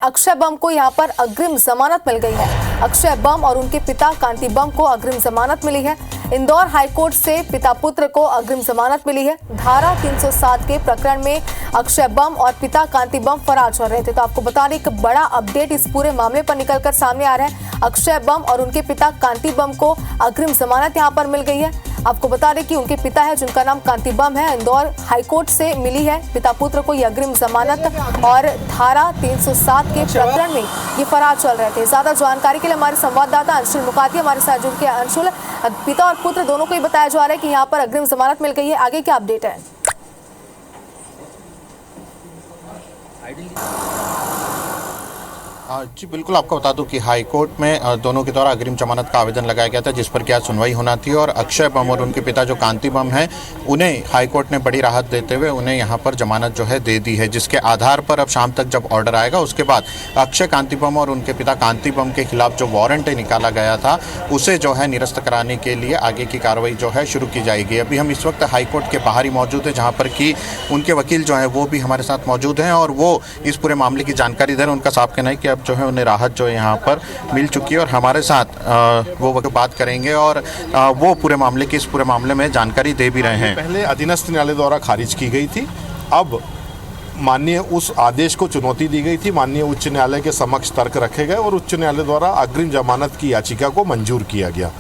अक्षय बम को यहां पर अग्रिम जमानत मिल गई है। अक्षय बम और उनके पिता कांति बम को अग्रिम जमानत मिली है। इंदौर हाईकोर्ट से पिता पुत्र को अग्रिम जमानत मिली है। धारा 307 के प्रकरण में अक्षय बम और पिता कांति बम फरार चल रहे थे। तो आपको बता दें एक बड़ा अपडेट इस पूरे मामले पर निकलकर सामने आ रहा है। अक्षय बम और उनके पिता कांति बम को अग्रिम जमानत यहां पर मिल गई है। आपको बता दें कि उनके पिता है जिनका नाम कांति बम है, इंदौर हाईकोर्ट से मिली है पिता पुत्र को ये अग्रिम जमानत और धारा 307 के प्रकरण में ये फरार चल रहे थे। ज्यादा जानकारी के लिए हमारे संवाददाता अंशुल मुकाती हमारे साथ जुड़ के। अंशुल, पिता और पुत्र दोनों को ही बताया जा रहा है कि यहाँ पर अग्रिम जमानत मिल गई है, आगे क्या अपडेट है? जी बिल्कुल, आपको बता दूं कि हाई कोर्ट में दोनों के द्वारा अग्रिम जमानत का आवेदन लगाया गया था, जिस पर क्या सुनवाई होना थी। और अक्षय बम और उनके पिता जो कांति बम हैं, उन्हें हाई कोर्ट ने बड़ी राहत देते हुए उन्हें यहां पर जमानत जो है दे दी है, जिसके आधार पर अब शाम तक जब ऑर्डर आएगा उसके बाद अक्षय कांति बम और उनके पिता कांति बम के खिलाफ जो वारंट निकाला गया था उसे जो है निरस्त कराने के लिए आगे की कार्रवाई जो है शुरू की जाएगी। अभी हम इस वक्त हाई कोर्ट के बाहर ही मौजूद है, जहाँ पर कि उनके वकील जो है वो भी हमारे साथ मौजूद हैं और वो इस पूरे मामले की जानकारी दे रहे हैं। उनका साफ कहना है कि अब जो है उन्हें राहत जो यहाँ पर मिल चुकी है और हमारे साथ वो बात करेंगे और वो पूरे मामले की इस पूरे मामले में जानकारी दे भी रहे हैं। पहले अधीनस्थ न्यायालय द्वारा खारिज की गई थी, अब माननीय उस आदेश को चुनौती दी गई थी, माननीय उच्च न्यायालय के समक्ष तर्क रखे गए और उच्च न्यायालय द्वारा अग्रिम जमानत की याचिका को मंजूर किया गया।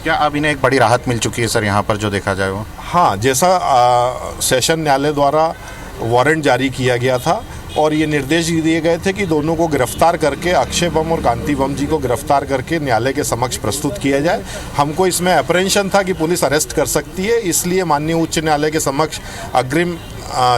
क्या अब इन्हें एक बड़ी राहत मिल चुकी है सर यहाँ पर जो देखा जाए वो? हाँ, जैसा सेशन न्यायालय द्वारा वारंट जारी किया गया था और ये निर्देश दिए गए थे कि दोनों को गिरफ्तार करके, अक्षय बम और कांति बम जी को गिरफ्तार करके न्यायालय के समक्ष प्रस्तुत किया जाए। हमको इसमें अप्रहेंशन था कि पुलिस अरेस्ट कर सकती है, इसलिए माननीय उच्च न्यायालय के समक्ष अग्रिम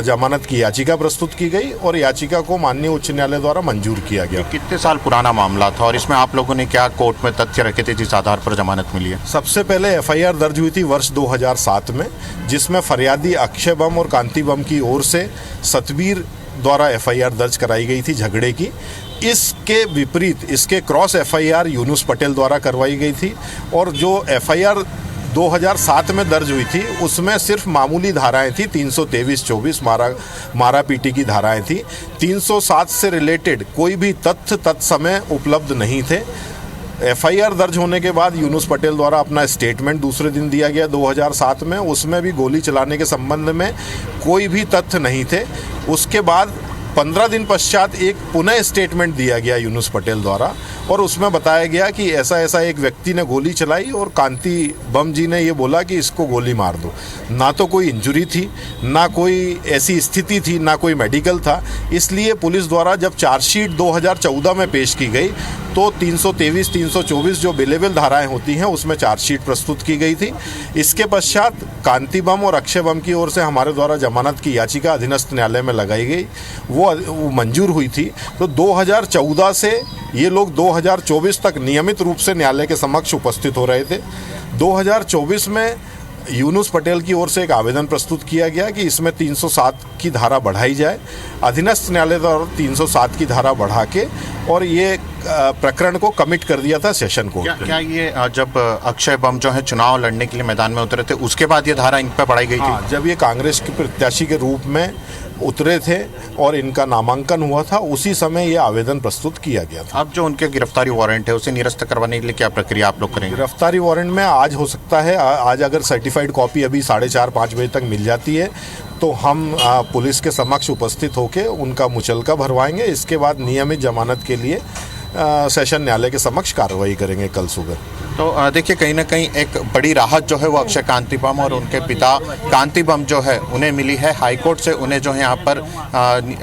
जमानत की याचिका प्रस्तुत की गई और याचिका को माननीय उच्च न्यायालय द्वारा मंजूर किया गया। कितने साल पुराना मामला था और इसमें आप लोगों ने क्या कोर्ट में तथ्य रखे थे जिस आधार पर जमानत मिली है? सबसे पहले एफआईआर दर्ज हुई थी वर्ष 2007 में, जिसमें फरियादी अक्षय बम और कांति बम की ओर से सतबीर द्वारा एफआईआर दर्ज कराई गई थी झगड़े की। इसके विपरीत इसके क्रॉस एफआईआर यूनुस पटेल द्वारा करवाई गई थी और जो एफआईआर 2007 में दर्ज हुई थी उसमें सिर्फ मामूली धाराएं थी, 323-24 मारा पीटी की धाराएं थी। 307 से रिलेटेड कोई भी तथ्य तत्समय उपलब्ध नहीं थे। एफआईआर दर्ज होने के बाद यूनुस पटेल द्वारा अपना स्टेटमेंट दूसरे दिन दिया गया 2007 में, उसमें भी गोली चलाने के संबंध में कोई भी तथ्य नहीं थे। उसके बाद 15 दिन पश्चात एक पुनः स्टेटमेंट दिया गया यूनुस पटेल द्वारा और उसमें बताया गया कि ऐसा ऐसा एक व्यक्ति ने गोली चलाई और कांति बम जी ने ये बोला कि इसको गोली मार दो। ना तो कोई इंजरी थी, ना कोई ऐसी स्थिति थी, ना कोई मेडिकल था। इसलिए पुलिस द्वारा जब चार्जशीट 2014 में पेश की गई तो 323, 324 जो बिलेबल धाराएं होती हैं उसमें चार्जशीट प्रस्तुत की गई थी। इसके पश्चात कांति बम और अक्षय बम की ओर से हमारे द्वारा जमानत की याचिका अधीनस्थ न्यायालय में लगाई गई, वो मंजूर हुई थी। तो 2014 से ये लोग 2024 तक नियमित रूप से न्यायालय के समक्ष उपस्थित हो रहे थे। 2024 में यूनुस पटेल की ओर से एक आवेदन प्रस्तुत किया गया कि इसमें 307 की धारा बढ़ाई जाए। अधीनस्थ न्यायालय द्वारा 307 की धारा बढ़ा के और ये प्रकरण को कमिट कर दिया था सेशन कोर्ट। क्या ये जब अक्षय बम जो है चुनाव लड़ने के लिए मैदान में उतरे थे उसके बाद ये धारा इन पर बढ़ाई गई थी? जब ये कांग्रेस के प्रत्याशी के रूप में उतरे थे और इनका नामांकन हुआ था उसी समय ये आवेदन प्रस्तुत किया गया था। अब जो उनके गिरफ्तारी वारंट है उसे निरस्त करवाने के लिए क्या प्रक्रिया आप लोग करेंगे? गिरफ्तारी वारंट में आज हो सकता है, आज अगर सर्टिफाइड कॉपी अभी 4:30-5 बजे तक मिल जाती है तो हम पुलिस के समक्ष उपस्थित होकर उनका मुचलका भरवाएंगे। इसके बाद नियमित जमानत के लिए सेशन न्यायालय के समक्ष कार्रवाई करेंगे कल सुबह। तो देखिए कहीं ना कहीं एक बड़ी राहत जो है वो अक्षय कांति बम और उनके पिता कांति बम जो है उन्हें मिली है। हाईकोर्ट से उन्हें जो है यहाँ पर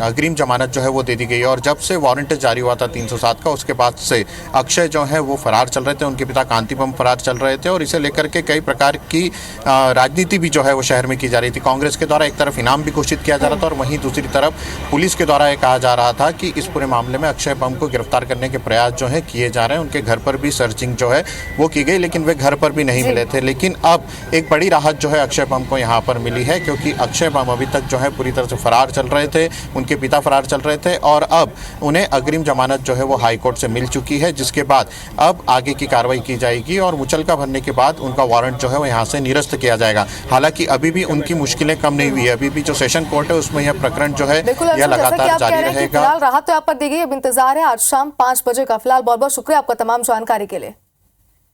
अग्रिम जमानत जो है वो दे दी गई है और जब से वारंट जारी हुआ था 307 का उसके बाद से अक्षय जो है वो फरार चल रहे थे, उनके पिता कांति बम फरार चल रहे थे और इसे लेकर के कई प्रकार की राजनीति भी जो है वो शहर में की जा रही थी। कांग्रेस के द्वारा एक तरफ इनाम भी घोषित किया जा रहा था और वहीं दूसरी तरफ पुलिस के द्वारा ये कहा जा रहा था कि इस पूरे मामले में अक्षय बम को गिरफ्तार करने के प्रयास जो है किए जा रहे हैं। उनके घर पर भी सर्चिंग जो है वो की गई, लेकिन वे घर पर भी नहीं मिले थे। लेकिन अब एक बड़ी राहत जो है अक्षय बम को यहाँ पर मिली है, क्योंकि अक्षय बम अभी तक जो है पूरी तरह से फरार चल रहे थे, उनके पिता फरार चल रहे थे और अब उन्हें अग्रिम जमानत जो है वो हाई कोर्ट से मिल चुकी है, जिसके बाद अब आगे की कार्रवाई की जाएगी और मुचलका भरने के बाद उनका वारंट जो है वो यहाँ से निरस्त किया जाएगा। हालांकि अभी भी उनकी मुश्किलें कम नहीं हुई है, अभी भी जो सेशन कोर्ट है उसमें यह प्रकरण जो है बिल्कुल यह लगातार जारी रहेगा। फिलहाल राहत तो यहाँ पर दी गई, अब इंतजार है आज शाम 5 बजे का। फिलहाल बहुत बहुत शुक्रिया आपका तमाम जानकारी के लिए।